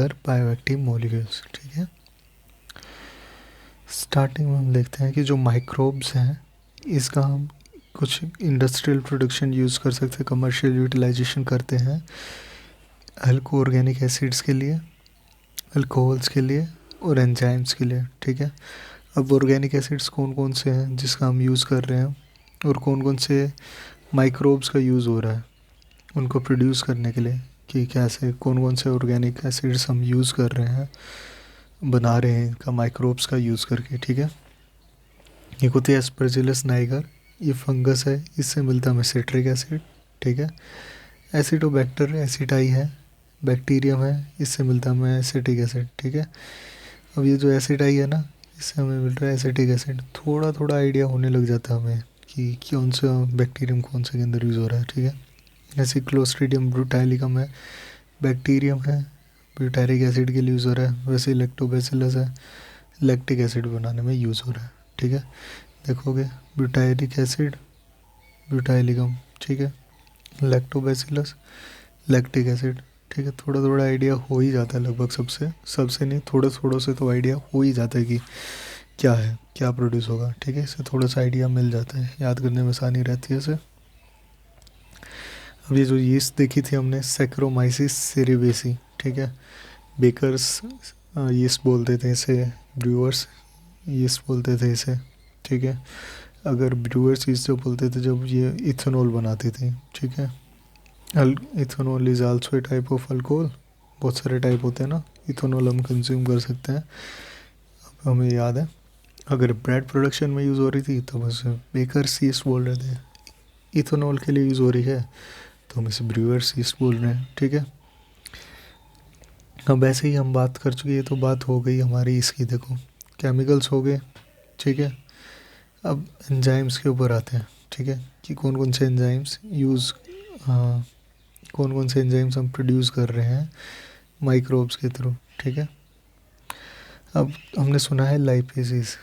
Other bioactive molecules. ठीक है, starting में हम देखते हैं कि जो माइक्रोब्स हैं इसका हम कुछ इंडस्ट्रियल प्रोडक्शन यूज़ कर सकते हैं, कमर्शियल यूटिलाइजेशन करते हैं अल्को ऑर्गेनिक एसिड्स के लिए, अल्कोहल्स के लिए और एंजाइम्स के लिए। ठीक है, अब ऑर्गेनिक एसिड्स कौन कौन से हैं जिसका हम यूज़ कर रहे हैं और कौन कौन से माइक्रोब्स का यूज़ हो रहा है उनको प्रोड्यूस करने के लिए, कि कैसे कौन कौन से ऑर्गेनिक एसिड्स हम यूज़ कर रहे हैं, बना रहे हैं इनका माइक्रोब्स का यूज़ करके। ठीक है, एक होती है एस्परजिलस नाइगर, ये फंगस है, इससे मिलता है हमें सिट्रिक एसिड। ठीक है, एसिडोबैक्टर एसिटाई है, बैक्टीरियम है, इससे मिलता है हमें एसिटिक एसिड। ठीक है, अब ये जो एसिटाई है ना, इससे हमें मिल रहा है एसिटिक एसिड। थोड़ा थोड़ा आइडिया होने लग जाता है हमें कि कौन सा बैक्टीरियम कौन से के अंदर यूज़ हो रहा है। ठीक है, जैसे क्लोस्ट्रीडियम ब्रूटाइलिकम है, बैक्टीरियम है, ब्यूटारिक एसिड के लिए यूज़ हो रहा है। वैसे लैक्टोबैसिलस है, लैक्टिक एसिड बनाने में यूज़ हो रहा है। ठीक है, देखोगे ब्यूटारिक एसिड, ब्यूटाइलिकम, ठीक है, लैक्टोबैसिलस, लैक्टिक एसिड। ठीक है, थोड़ा थोड़ा आइडिया हो ही जाता है लगभग सबसे, सबसे नहीं थोड़े थोड़ों से तो आइडिया हो ही जाता है कि क्या है, क्या प्रोड्यूस होगा। ठीक है, इससे थोड़ा सा आइडिया मिल जाता है, याद करने में आसानी रहती है इसे। अब ये जो यीस्ट देखी थी हमने, सैक्रोमाइसिस सेरेबेसी। ठीक है, बेकर्स यीस्ट बोलते थे इसे, ब्रूअर्स यीस्ट बोलते थे इसे। ठीक है, अगर ब्रूअर्स यीस्ट जो बोलते थे जब ये इथेनॉल बनाती थी। ठीक है, ethanol is also a type of alcohol, बहुत सारे टाइप होते हैं ना, इथेनॉल हम कंज्यूम कर सकते हैं। अब हमें याद है अगर ब्रेड प्रोडक्शन में यूज़ हो रही थी तो बस बेकर्स यीस्ट बोल रहे थे, इथेनॉल के लिए यूज़ हो रही है तो हम इसे ब्रूअर्स यीस्ट बोल रहे हैं। ठीक है, अब ऐसे ही हम बात कर चुके, ये तो बात हो गई हमारी इसकी, देखो केमिकल्स हो गए। ठीक है, अब एंजाइम्स के ऊपर आते हैं। ठीक है, कि कौन कौन से एंजाइम्स यूज़, हाँ, कौन कौन से एंजाइम्स हम प्रोड्यूस कर रहे हैं माइक्रोब्स के थ्रू। ठीक है, अब हमने सुना है लाइपेजेस,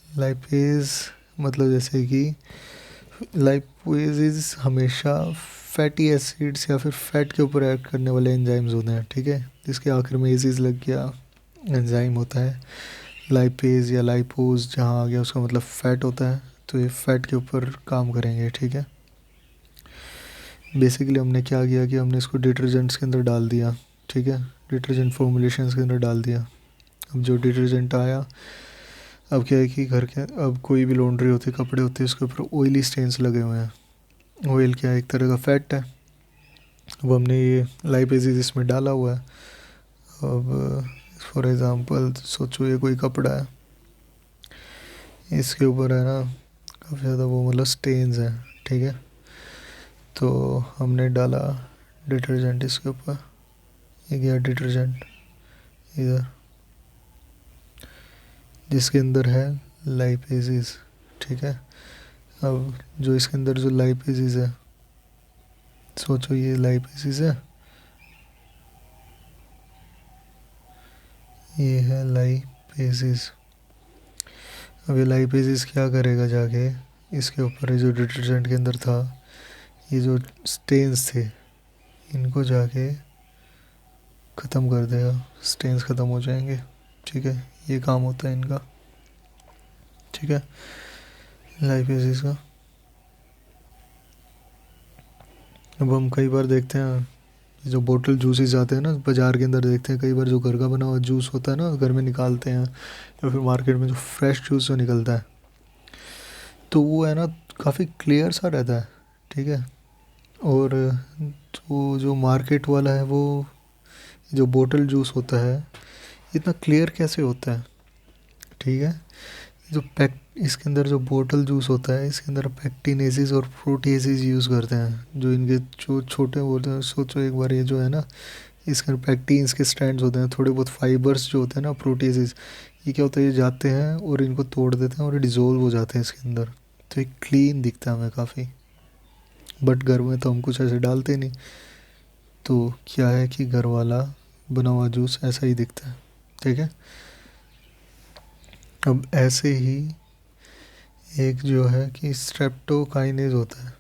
लाइपेज मतलब जैसे कि लाइपेजेस हमेशा फैटी एसिड्स या फिर फैट के ऊपर एक्ट करने वाले एंजाइम्स होते हैं। ठीक है, जिसके आखिर में एजिस लग गया, एंजाइम होता है लाइपेज या लाइपोज, जहाँ आ गया उसका मतलब फैट होता है, तो ये फैट के ऊपर काम करेंगे। ठीक है, बेसिकली हमने क्या किया कि हमने इसको डिटर्जेंट्स के अंदर डाल दिया। ठीक है, डिटर्जेंट फॉर्मुलेशंस के अंदर डाल दिया। अब जो डिटर्जेंट आया, अब क्या है कि घर के, अब कोई भी लॉन्ड्री होती है, कपड़े होते हैं, उसके ऊपर ऑयली स्टेन्स लगे हुए हैं। ऑयल क्या है, एक तरह का फैट है। अब हमने ये लाइपेजेस इसमें डाला हुआ है। अब फॉर एग्ज़ाम्पल सोचो ये कोई कपड़ा है, इसके ऊपर है ना काफ़ी ज़्यादा वो मतलब स्टेन्स हैं। ठीक है, तो हमने डाला डिटर्जेंट इसके ऊपर, ये गया डिटर्जेंट इधर, जिसके अंदर है लाइपेजेस। ठीक है, अब जो इसके अंदर जो लाइपेजेस है, सोचो ये लाइपेजेस है, ये है लाइपेजेस। अब ये लाइपेजेस क्या करेगा जाके, इसके ऊपर जो डिटर्जेंट के अंदर था, ये जो स्टेन्स थे इनको जाके ख़त्म कर देगा, स्टेन्स ख़त्म हो जाएंगे। ठीक है, ये काम होता है इनका। ठीक है, लाइपेजेस का। अब हम कई बार देखते हैं जो बोतल जूसेस आते हैं ना बाज़ार के अंदर, देखते हैं कई बार जो घर का बना हुआ जूस होता है ना, घर में निकालते हैं, या फिर मार्केट में जो फ्रेश जूस जो निकलता है, तो वो है ना काफ़ी क्लियर सा रहता है। ठीक है, और जो जो मार्केट वाला है वो, जो बोतल जूस होता है इतना क्लियर कैसे होता है। ठीक है, जो पैक, इसके अंदर जो बोतल जूस होता है इसके अंदर पैक्टिनेसिस और प्रोटीएसिस यूज़ करते हैं, जो इनके जो छोटे होते हैं। सोचो एक बार, ये जो है ना इसके अंदर पैक्टीन्स के स्ट्रैंड्स होते हैं, थोड़े बहुत फाइबर्स जो होते हैं ना, प्रोटीएसिस, ये क्या होता है, ये जाते हैं और इनको तोड़ देते हैं और डिज़ोल्व हो जाते हैं इसके अंदर, तो ये क्लीन दिखता है हमें काफ़ी। बट घर में तो हम कुछ ऐसे डालते नहीं, तो क्या है कि घर वाला बना हुआ जूस ऐसा ही दिखता है। ठीक है, अब ऐसे ही एक जो है कि स्ट्रेप्टोकाइनेज होता है,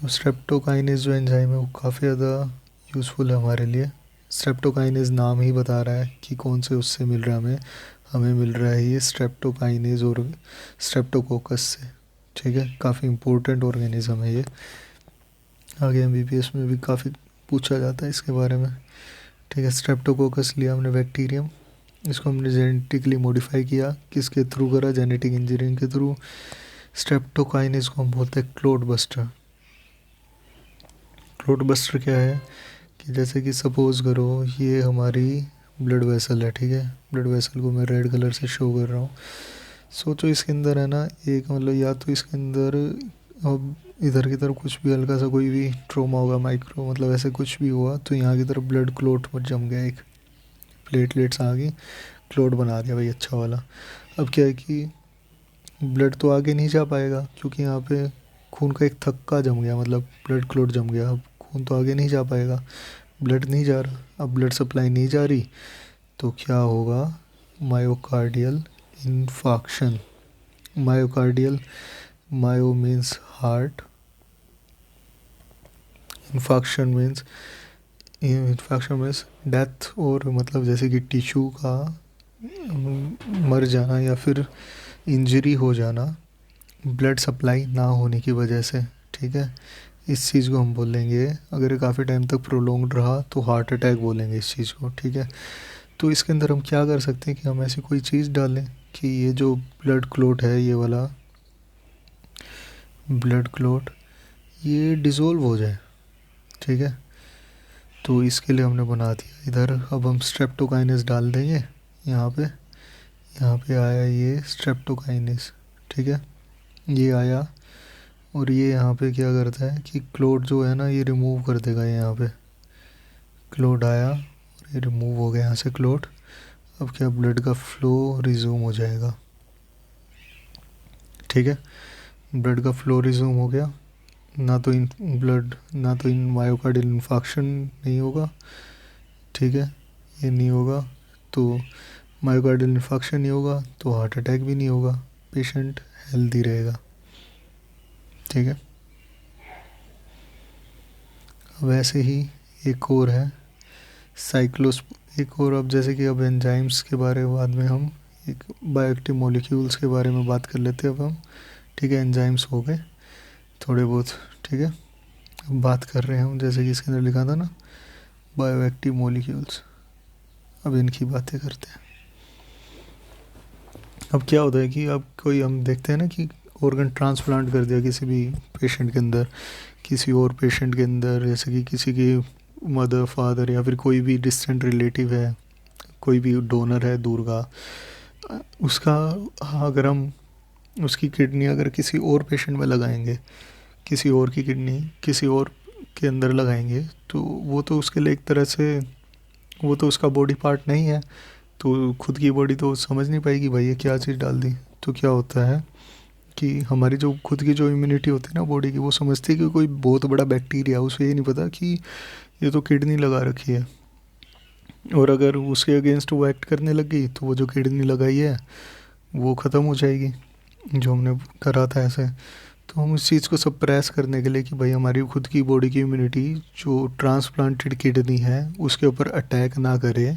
स्ट्रेप्टोकाइनेज जो एंजाइम है वो काफ़ी ज़्यादा यूज़फुल है हमारे लिए। स्ट्रेप्टोकाइनेज नाम ही बता रहा है कि कौन से उससे मिल रहा है हमें। हमें मिल रहा है ये स्ट्रेप्टोकाइनेज और स्ट्रेप्टोकोकस से। ठीक है, काफ़ी इम्पोर्टेंट ऑर्गेनिज्म है ये। आगे एमबीबीएस में भी काफ़ी पूछा जाता है इसके बारे में। ठीक है, स्ट्रेप्टोकोकस लिया हमने बैक्टीरियम। इसको हमने जेनेटिकली मॉडिफाई किया, किसके थ्रू करा, जेनेटिक इंजीनियरिंग के थ्रू। स्ट्रेप्टोकाइनेज को हम बोलते हैं क्लोट बस्टर। क्लोट बस्टर क्या है कि जैसे कि सपोज करो ये हमारी ब्लड वेसल है। ठीक है, ब्लड वेसल को मैं रेड कलर से शो कर रहा हूँ। सोचो इसके अंदर है ना एक, मतलब या तो इसके अंदर अब इधर की तरफ कुछ भी हल्का सा कोई भी ट्रोमा होगा, माइक्रो मतलब ऐसे कुछ भी हुआ, तो यहाँ की तरफ ब्लड क्लोट मत जम गया, एक प्लेटलेट्स आ गई, क्लोट बना दिया भाई अच्छा वाला। अब क्या है कि ब्लड तो आगे नहीं जा पाएगा क्योंकि यहाँ पे खून का एक थक्का जम गया, मतलब ब्लड क्लोट जम गया। अब खून तो आगे नहीं जा पाएगा, ब्लड नहीं जा रहा, अब ब्लड सप्लाई नहीं जा रही, तो क्या होगा, myocardial infarction. Myocardial, myo means heart, infarction means death, और मतलब जैसे कि टिश्यू का मर जाना या फिर इंजरी हो जाना ब्लड सप्लाई ना होने की वजह से। ठीक है, इस चीज़ को हम बोलेंगे, अगर ये काफ़ी टाइम तक प्रोलॉन्ग्ड रहा तो हार्ट अटैक बोलेंगे इस चीज़ को। ठीक है, तो इसके अंदर हम क्या कर सकते हैं कि हम ऐसी कोई चीज़ डालें कि ये जो ब्लड क्लोट है, ये वाला ब्लड क्लोट ये डिज़ोल्व हो जाए। ठीक है, तो इसके लिए हमने बना दिया इधर। अब हम स्ट्रेप्टोकाइनेस डाल देंगे यहाँ पे। यहाँ पे आया ये स्ट्रेप्टोकाइनेस। ठीक है, ये आया और ये यहाँ पे क्या करता है कि क्लोट जो है ना ये रिमूव कर देगा। यहाँ पे क्लोट आया और ये रिमूव हो गया यहाँ से क्लोट। अब क्या, ब्लड का फ्लो रिज्यूम हो जाएगा। ठीक है, ब्लड का फ्लो रिज्यूम हो गया, ना तो इन मायोकार्डियल इन्फाक्शन नहीं होगा। ठीक है, ये नहीं होगा तो मायोकार्डियल इन्फाक्शन नहीं होगा तो हार्ट अटैक भी नहीं होगा, पेशेंट हेल्दी रहेगा। ठीक है, अब ऐसे ही एक और है साइक्लोस, एक और। अब जैसे कि अब एंजाइम्स के बारे में बाद में हम एक बायोएक्टिव मॉलिक्यूल्स के बारे में बात कर लेते हैं अब हम। ठीक है, एंजाइम्स हो गए थोड़े बहुत। ठीक है, अब बात कर रहे हैं हम, जैसे कि इसके अंदर लिखा था ना बायोएक्टिव मॉलिक्यूल्स, अब इनकी बातें करते हैं। अब क्या होता है कि अब कोई हम देखते हैं ना कि ऑर्गन ट्रांसप्लांट कर दिया किसी भी पेशेंट के अंदर, किसी और पेशेंट के अंदर, जैसे कि किसी की मदर फादर या फिर कोई भी डिस्टेंट रिलेटिव है, कोई भी डोनर है दूर का, उसका, हाँ, अगर हम उसकी किडनी अगर किसी और पेशेंट में लगाएंगे, किसी और की किडनी किसी और के अंदर लगाएंगे, तो वो तो उसके लिए एक तरह से वो तो उसका बॉडी पार्ट नहीं है, तो खुद की बॉडी तो समझ नहीं पाएगी भाई ये क्या चीज़ डाल दी। तो क्या होता है कि हमारी जो खुद की जो इम्यूनिटी होती है ना बॉडी की, वो समझती है कि कोई बहुत बड़ा बैक्टीरिया, उसे ये नहीं पता कि ये तो किडनी लगा रखी है, और अगर उसके अगेंस्ट वो एक्ट करने लग गई तो वो जो किडनी लगाई है वो ख़त्म हो जाएगी, जो हमने करा था ऐसे। तो हम उस चीज़ को सप्रेस करने के लिए कि भाई हमारी खुद की बॉडी की इम्यूनिटी जो ट्रांसप्लांटेड किडनी है उसके ऊपर अटैक ना करे,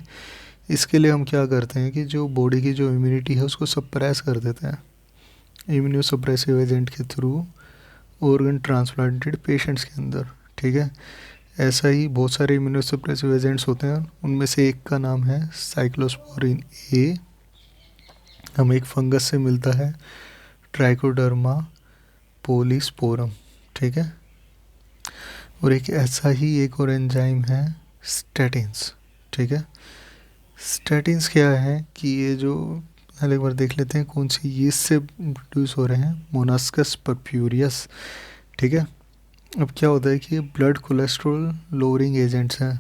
इसके लिए हम क्या करते हैं कि जो बॉडी की जो इम्यूनिटी है उसको सप्रेस कर देते हैं इम्यूनो सप्रेसिव एजेंट के थ्रू ऑर्गन ट्रांसप्लांटेड पेशेंट्स के अंदर। ठीक है, ऐसा ही बहुत सारे इम्यूनो सप्रेसिव एजेंट्स होते हैं, उनमें से एक का नाम है साइक्लोस्पोरिन ए, हमें एक फंगस से मिलता है ट्राइकोडर्मा पोलिस्पोरम। ठीक है, और एक ऐसा ही एक और एंजाइम है स्टैटिन्स। ठीक है, स्टैटिन्स क्या है कि ये जो, पहले एक बार देख लेते हैं कौन सी यीस्ट से प्रोड्यूस हो रहे हैं, मोनास्कस परफ्यूरियस। ठीक है, अब क्या होता है कि ये ब्लड कोलेस्ट्रॉल लोअरिंग एजेंट्स हैं।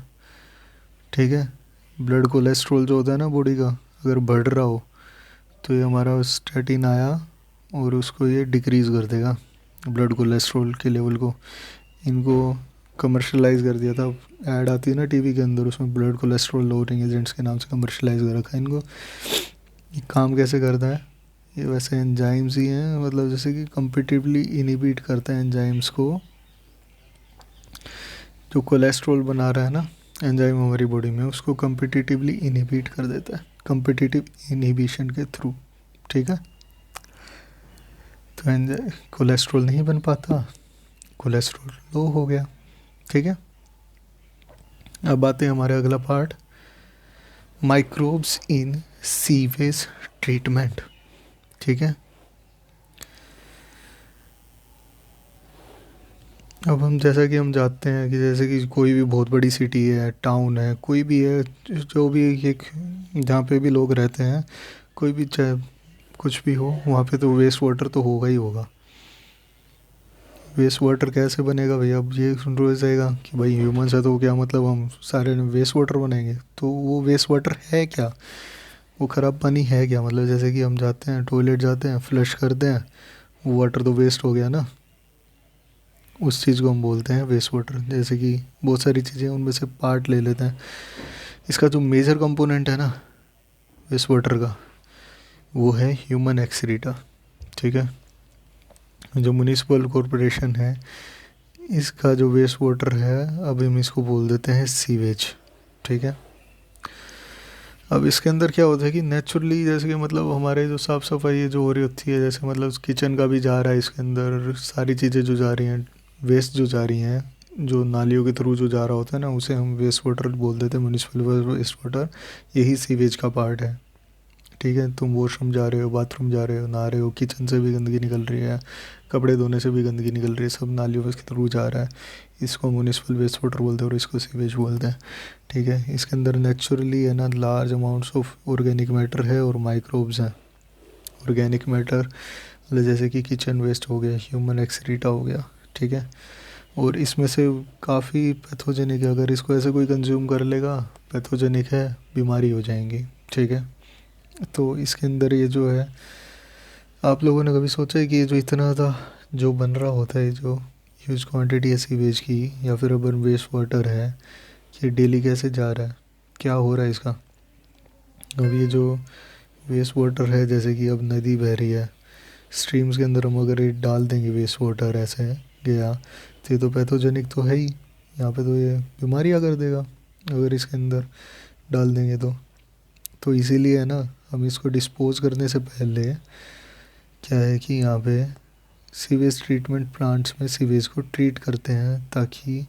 ठीक है, ब्लड कोलेस्ट्रॉल जो होता है ना बॉडी का, अगर बढ़ रहा हो तो ये हमारा स्टैटिन आया और उसको ये डिक्रीज़ कर देगा ब्लड कोलेस्ट्रॉल के लेवल को। इनको कमर्शलाइज कर दिया था, ऐड आती है ना टीवी के अंदर, उसमें ब्लड कोलेस्ट्रॉल लोअरिंग एजेंट्स के नाम से कमर्शलाइज कर रखा है इनको। ये काम कैसे करता है, ये वैसे एंजाइम्स ही हैं, मतलब जैसे कि कम्पिटिटिवली इनिबिट करता है एंजाइम्स को जो कोलेस्ट्रॉल बना रहा है ना एंजाइम हमारी बॉडी में, उसको कम्पिटिटिवली इनहिबिट कर देता है, कम्पिटिटिव इनहिबिशन के थ्रू। ठीक है, तो कोलेस्ट्रॉल नहीं बन पाता, कोलेस्ट्रॉल लो हो गया। ठीक है, अब आते हैं हमारे अगला part, microbes in sewage treatment. ठीक है, अब हम जैसा कि हम जानते हैं कि जैसे कि कोई भी बहुत बड़ी सिटी है, टाउन है, कोई भी है, जो भी एक जहाँ पे भी लोग रहते हैं, कोई भी चाहे कुछ भी हो, वहाँ पे तो वेस्ट वाटर तो होगा ही होगा। वेस्ट वाटर कैसे बनेगा भैया? अब ये सुन रहे जाएगा कि भाई ह्यूमंस है तो क्या मतलब हम सारे वेस्ट वाटर बनाएंगे? तो वो वेस्ट वाटर है क्या? वो ख़राब पानी है क्या? मतलब जैसे कि हम जाते हैं टॉयलेट जाते हैं, फ्लश करते हैं, वो वाटर तो वेस्ट हो गया ना, उस चीज़ को हम बोलते हैं वेस्ट वाटर। जैसे कि बहुत सारी चीज़ें उनमें से पार्ट ले लेते हैं। इसका जो मेजर कंपोनेंट है ना वेस्ट वाटर का, वो है ह्यूमन एक्सक्रीटा। ठीक है, जो म्यूनिसिपल कॉरपोरेशन है, इसका जो वेस्ट वाटर है, अब हम इसको बोल देते हैं सीवेज। ठीक है, अब इसके अंदर क्या होता है कि नेचुरली जैसे कि मतलब हमारे जो साफ़ सफाई जो हो रही होती है, जैसे मतलब किचन का भी जा रहा है इसके अंदर, सारी चीज़ें जो जा रही हैं, वेस्ट जो जा रही हैं, जो नालियों के थ्रू जो जा रहा होता है ना, उसे हम वेस्ट वाटर बोल देते हैं, म्यूनिसिपल वेस्ट वाटर। यही सीवेज का पार्ट है। ठीक है, तुम वॉशरूम जा रहे हो, बाथरूम जा रहे हो, नहा रहे हो, किचन से भी गंदगी निकल रही है, कपड़े धोने से भी गंदगी निकल रही है, सब नालियों के थ्रू जा रहा है। इसको म्यूनिसिपल वेस्ट वाटर बोलते हैं और इसको सीवेज बोलते हैं। ठीक है, इसके अंदर नेचुरली है ना large amounts of organic matter है और माइक्रोब्स हैं। ऑर्गेनिक मैटर मतलब जैसे कि किचन वेस्ट हो गया, ह्यूमन एक्सक्रीटा हो गया। ठीक है, और इसमें से काफ़ी पैथोजेनिक है, अगर इसको ऐसे कोई कंज्यूम कर लेगा, पैथोजेनिक है, बीमारी हो जाएंगी। ठीक है, तो इसके अंदर ये जो है, आप लोगों ने कभी सोचा है कि ये जो इतना ज़्यादा जो बन रहा होता है, जो ह्यूज क्वांटिटी है सीवेज की या फिर अर्बन वेस्ट वाटर है, ये डेली कैसे जा रहा है, क्या हो रहा है इसका? अब ये जो वेस्ट वाटर है, जैसे कि अब नदी बह रही है, स्ट्रीम्स के अंदर हम अगर ये डाल देंगे वेस्ट वाटर ऐसे गया, तो ये तो पैथोजेनिक तो है ही, यहाँ पे तो ये बीमारियाँ कर देगा अगर इसके अंदर डाल देंगे तो इसीलिए है ना, हम इसको डिस्पोज करने से पहले क्या है कि यहाँ पे सीवेज ट्रीटमेंट प्लांट्स में सीवेज को ट्रीट करते हैं ताकि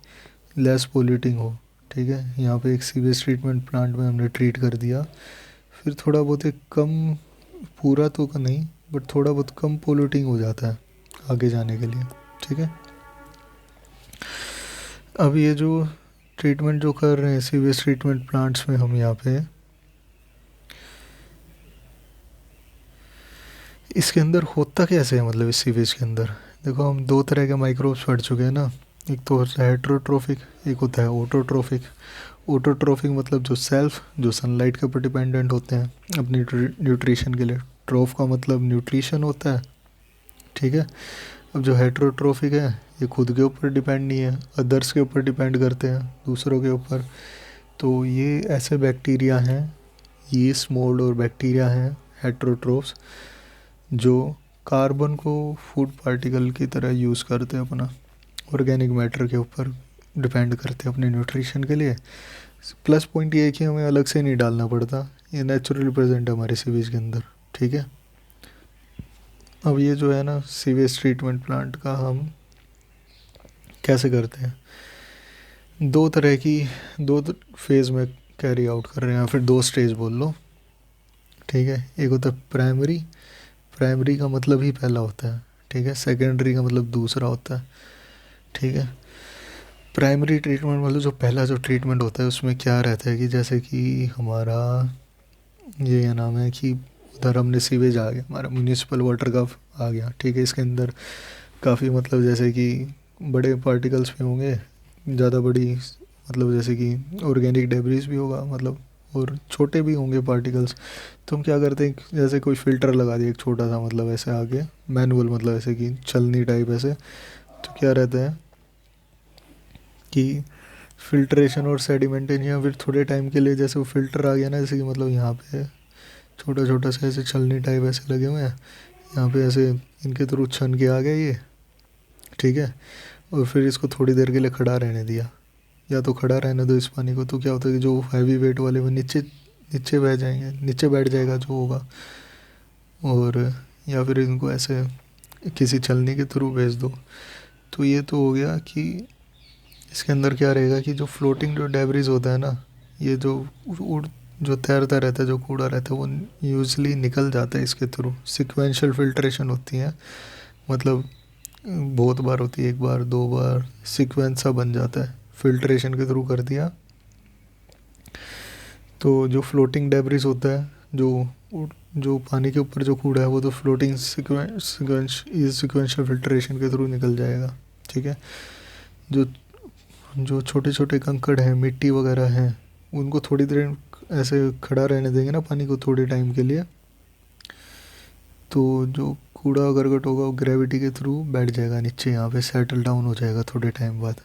लेस पोल्यूटिंग हो। ठीक है, यहाँ पे एक सीवेज ट्रीटमेंट प्लांट में हमने ट्रीट कर दिया, फिर थोड़ा बहुत एक कम, पूरा तो नहीं बट थोड़ा बहुत कम पोल्यूटिंग हो जाता है आगे जाने के लिए। ठीक है, अब ये जो ट्रीटमेंट जो कर रहे हैं सीवेज ट्रीटमेंट प्लांट्स में, हम यहाँ पे इसके अंदर होता कैसे है, मतलब इस सीवेज के अंदर देखो, हम दो तरह के माइक्रोब्स पढ़ चुके हैं ना, एक तो होता है हेट्रोट्रोफिक, एक होता है ऑटोट्रोफिक। ऑटोट्रोफिक मतलब जो सेल्फ, जो सनलाइट के ऊपर डिपेंडेंट होते हैं अपनी न्यूट्रिशन के लिए। ट्रोफ का मतलब न्यूट्रिशन होता है। ठीक है, अब जो हेट्रोट्रोफिक है, ये खुद के ऊपर डिपेंड नहीं है, अदर्स के ऊपर डिपेंड करते हैं, दूसरों के ऊपर। तो ये ऐसे बैक्टीरिया हैं, यीस्ट, मोल्ड और बैक्टीरिया हैं हेट्रोट्रोफ्स, जो कार्बन को फूड पार्टिकल की तरह यूज़ करते हैं, अपना ऑर्गेनिक मैटर के ऊपर डिपेंड करते हैं अपने न्यूट्रिशन के लिए। प्लस पॉइंट ये है कि हमें अलग से नहीं डालना पड़ता, ये नेचुरली प्रेजेंट है हमारे सीवेज के अंदर। ठीक है, अब ये जो है ना सीवेज ट्रीटमेंट प्लांट का हम कैसे करते हैं, दो तरह की, दो फेज़ में कैरी आउट कर रहे हैं, या फिर दो स्टेज बोल लो। ठीक है, एक होता है प्राइमरी, प्राइमरी का मतलब ही पहला होता है। ठीक है, सेकेंडरी का मतलब दूसरा होता है। ठीक है, प्राइमरी ट्रीटमेंट मतलब जो पहला जो ट्रीटमेंट होता है, उसमें क्या रहता है कि जैसे कि हमारा ये क्या नाम है कि उधर हमने सीवेज आ गया, हमारा म्यूनिसिपल वाटर का आ गया। ठीक है, इसके अंदर काफ़ी मतलब जैसे कि बड़े पार्टिकल्स भी होंगे, ज़्यादा बड़ी मतलब जैसे कि ऑर्गेनिक डेब्रिस भी होगा मतलब, और छोटे भी होंगे पार्टिकल्स। तो हम क्या करते हैं, जैसे कोई फ़िल्टर लगा दिया एक छोटा सा, मतलब ऐसे आगे मैनुअल, मतलब ऐसे कि छलनी टाइप ऐसे। तो क्या रहता है कि फ़िल्ट्रेशन और सेडिमेंटेशन, या फिर थोड़े टाइम के लिए जैसे वो फ़िल्टर आ गया ना, जैसे कि मतलब यहाँ पे छोटा छोटा सा ऐसे छलनी टाइप ऐसे लगे हुए हैं, यहाँ पे ऐसे इनके थ्रू छन के आ गया ये। ठीक है, और फिर इसको थोड़ी देर के लिए खड़ा रहने दिया। या तो खड़ा रहने दो इस पानी को, तो क्या होता है कि जो हैवी वेट वाले वो नीचे नीचे बह जाएंगे, नीचे बैठ जाएगा जो होगा। और या फिर इनको ऐसे किसी छलनी के थ्रू भेज दो। तो ये तो हो गया कि इसके अंदर क्या रहेगा कि जो फ्लोटिंग जो डेब्रिज होता है ना, ये जो उड़ जो तैरता रहता है, जो कूड़ा रहता है, वो यूजली निकल जाता है इसके थ्रू। सिक्वेंशियल फिल्ट्रेशन होती है, मतलब बहुत बार होती है, एक बार दो बार सीक्वेंस सा बन जाता है, फिल्ट्रेशन के थ्रू कर दिया। तो जो फ्लोटिंग डेब्रिस होता है, जो पानी के ऊपर जो कूड़ा है, वो तो फ्लोटिंग सिक्वेंशियल फिल्ट्रेशन के थ्रू निकल जाएगा। ठीक है। जो जो छोटे छोटे कंकड़ हैं, मिट्टी वगैरह हैं, उनको थोड़ी देर ऐसे खड़ा रहने देंगे ना पानी को थोड़े टाइम के लिए, तो जो कूड़ा करकट होगा वो ग्रेविटी के थ्रू बैठ जाएगा नीचे, यहाँ पे सेटल डाउन हो जाएगा थोड़े टाइम बाद।